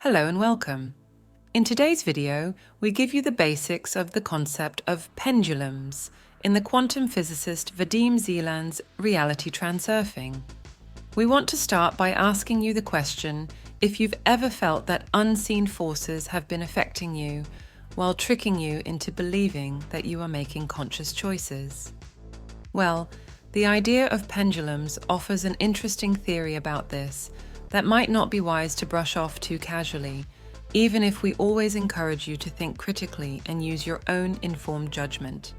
Hello and welcome. In today's video, we give you the basics of the concept of pendulums in the quantum physicist Vadim Zeland's Reality Transurfing. We want to start by asking you the question if you've ever felt that unseen forces have been affecting you while tricking you into believing that you are making conscious choices. Well, the idea of pendulums offers an interesting theory about this that might not be wise to brush off too casually, even if we always encourage you to think critically and use your own informed judgment.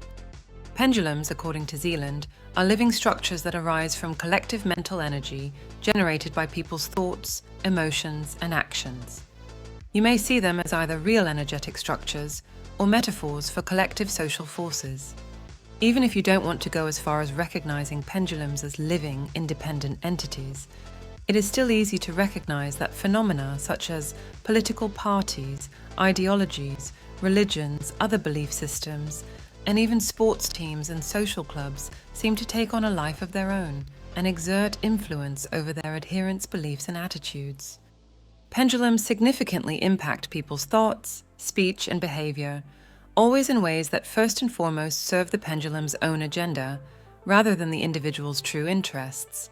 Pendulums, according to Zeland, are living structures that arise from collective mental energy generated by people's thoughts, emotions, and actions. You may see them as either real energetic structures or metaphors for collective social forces. Even if you don't want to go as far as recognizing pendulums as living, independent entities, it is still easy to recognize that phenomena such as political parties, ideologies, religions, other belief systems, and even sports teams and social clubs seem to take on a life of their own and exert influence over their adherents' beliefs and attitudes. Pendulums significantly impact people's thoughts, speech, and behavior, always in ways that first and foremost serve the pendulum's own agenda, rather than the individual's true interests.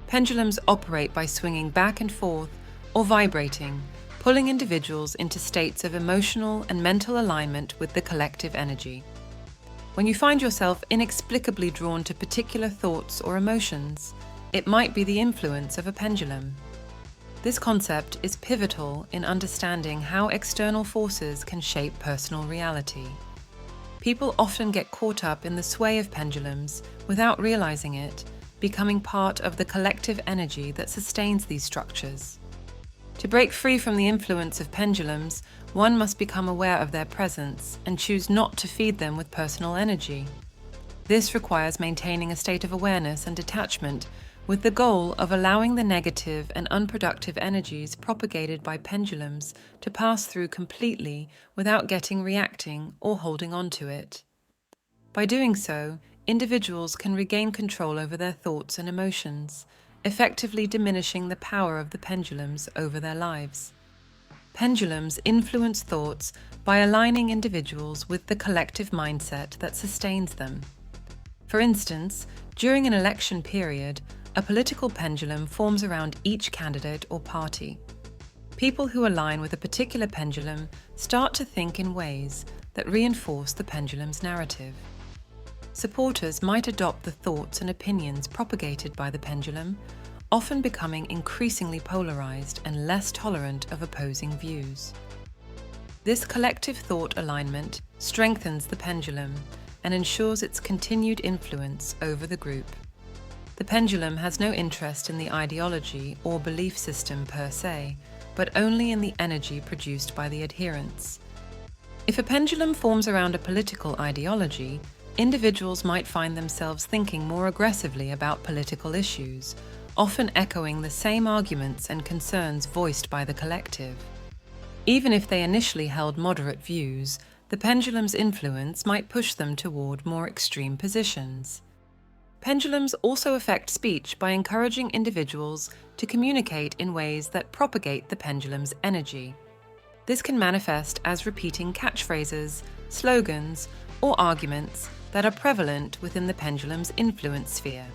Pendulums operate by swinging back and forth or vibrating, pulling individuals into states of emotional and mental alignment with the collective energy. When you find yourself inexplicably drawn to particular thoughts or emotions, it might be the influence of a pendulum. This concept is pivotal in understanding how external forces can shape personal reality. People often get caught up in the sway of pendulums without realizing it, becoming part of the collective energy that sustains these structures. To break free from the influence of pendulums, one must become aware of their presence and choose not to feed them with personal energy. This requires maintaining a state of awareness and detachment, with the goal of allowing the negative and unproductive energies propagated by pendulums to pass through completely without reacting, or holding on to it. By doing so, individuals can regain control over their thoughts and emotions, effectively diminishing the power of the pendulums over their lives. Pendulums influence thoughts by aligning individuals with the collective mindset that sustains them. For instance, during an election period, a political pendulum forms around each candidate or party. People who align with a particular pendulum start to think in ways that reinforce the pendulum's narrative. Supporters might adopt the thoughts and opinions propagated by the pendulum, often becoming increasingly polarized and less tolerant of opposing views. This collective thought alignment strengthens the pendulum and ensures its continued influence over the group. The pendulum has no interest in the ideology or belief system per se, but only in the energy produced by the adherents. If a pendulum forms around a political ideology, individuals might find themselves thinking more aggressively about political issues, often echoing the same arguments and concerns voiced by the collective. Even if they initially held moderate views, the pendulum's influence might push them toward more extreme positions. Pendulums also affect speech by encouraging individuals to communicate in ways that propagate the pendulum's energy. This can manifest as repeating catchphrases, slogans, or arguments that are prevalent within the pendulum's influence sphere.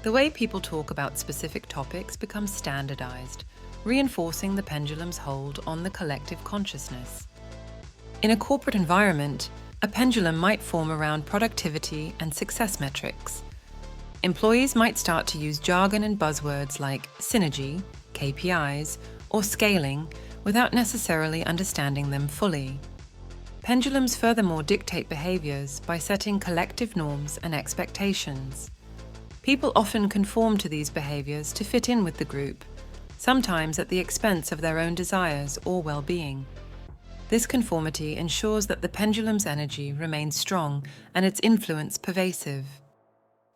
The way people talk about specific topics becomes standardized, reinforcing the pendulum's hold on the collective consciousness. In a corporate environment, a pendulum might form around productivity and success metrics. Employees might start to use jargon and buzzwords like synergy, KPIs, or scaling without necessarily understanding them fully. Pendulums furthermore dictate behaviors by setting collective norms and expectations. People often conform to these behaviors to fit in with the group, sometimes at the expense of their own desires or well-being. This conformity ensures that the pendulum's energy remains strong and its influence pervasive.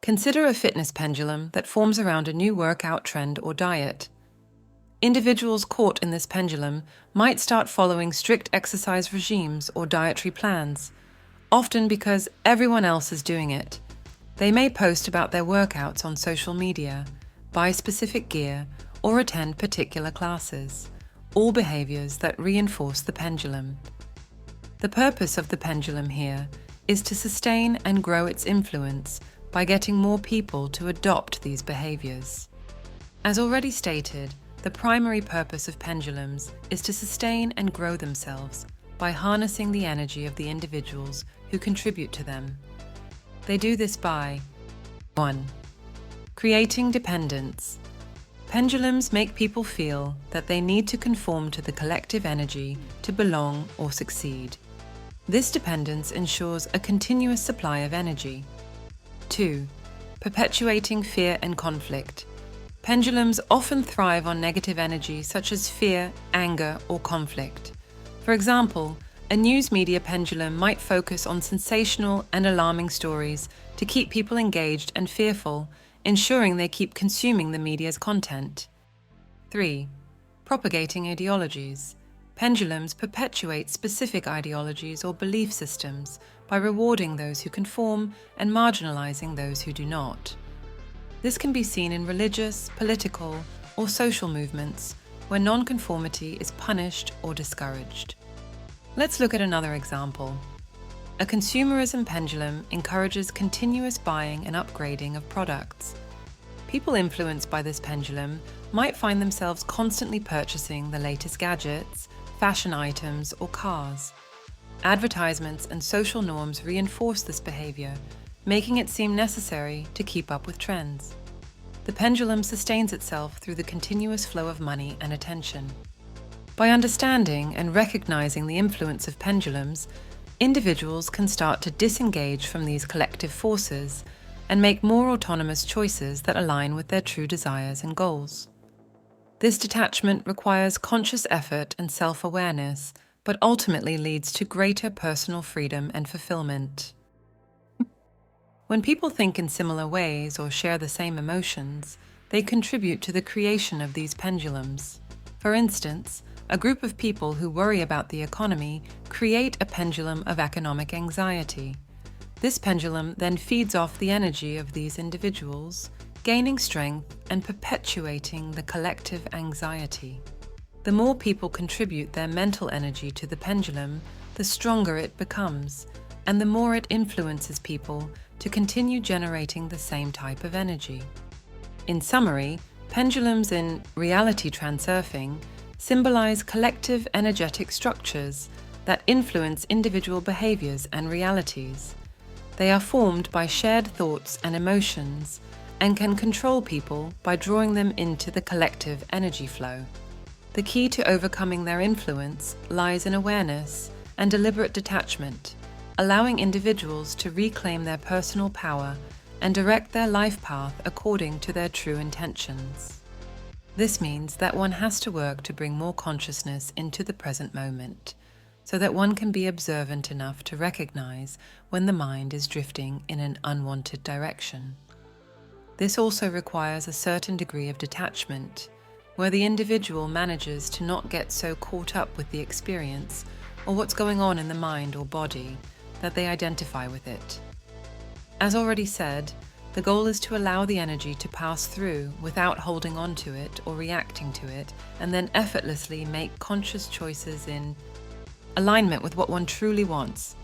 Consider a fitness pendulum that forms around a new workout trend or diet. Individuals caught in this pendulum might start following strict exercise regimes or dietary plans, often because everyone else is doing it. They may post about their workouts on social media, buy specific gear, or attend particular classes, all behaviors that reinforce the pendulum. The purpose of the pendulum here is to sustain and grow its influence by getting more people to adopt these behaviors. As already stated, the primary purpose of pendulums is to sustain and grow themselves by harnessing the energy of the individuals who contribute to them. They do this by 1. Creating dependence. Pendulums make people feel that they need to conform to the collective energy to belong or succeed. This dependence ensures a continuous supply of energy. 2. Perpetuating fear and conflict. Pendulums often thrive on negative energy such as fear, anger, or conflict. For example, a news media pendulum might focus on sensational and alarming stories to keep people engaged and fearful, ensuring they keep consuming the media's content. 3. Propagating ideologies. Pendulums perpetuate specific ideologies or belief systems by rewarding those who conform and marginalizing those who do not. This can be seen in religious, political, or social movements where nonconformity is punished or discouraged. Let's look at another example. A consumerism pendulum encourages continuous buying and upgrading of products. People influenced by this pendulum might find themselves constantly purchasing the latest gadgets, fashion items, or cars. Advertisements and social norms reinforce this behavior, making it seem necessary to keep up with trends. The pendulum sustains itself through the continuous flow of money and attention. By understanding and recognizing the influence of pendulums, individuals can start to disengage from these collective forces and make more autonomous choices that align with their true desires and goals. This detachment requires conscious effort and self-awareness, but ultimately leads to greater personal freedom and fulfillment. When people think in similar ways or share the same emotions, they contribute to the creation of these pendulums. For instance, a group of people who worry about the economy create a pendulum of economic anxiety. This pendulum then feeds off the energy of these individuals, gaining strength and perpetuating the collective anxiety. The more people contribute their mental energy to the pendulum, the stronger it becomes, and the more it influences people to continue generating the same type of energy. In summary, pendulums in reality transurfing symbolize collective energetic structures that influence individual behaviors and realities. They are formed by shared thoughts and emotions and can control people by drawing them into the collective energy flow. The key to overcoming their influence lies in awareness and deliberate detachment, allowing individuals to reclaim their personal power and direct their life path according to their true intentions. This means that one has to work to bring more consciousness into the present moment, so that one can be observant enough to recognize when the mind is drifting in an unwanted direction. This also requires a certain degree of detachment, where the individual manages to not get so caught up with the experience or what's going on in the mind or body that they identify with it. As already said, the goal is to allow the energy to pass through without holding on to it or reacting to it, and then effortlessly make conscious choices in alignment with what one truly wants,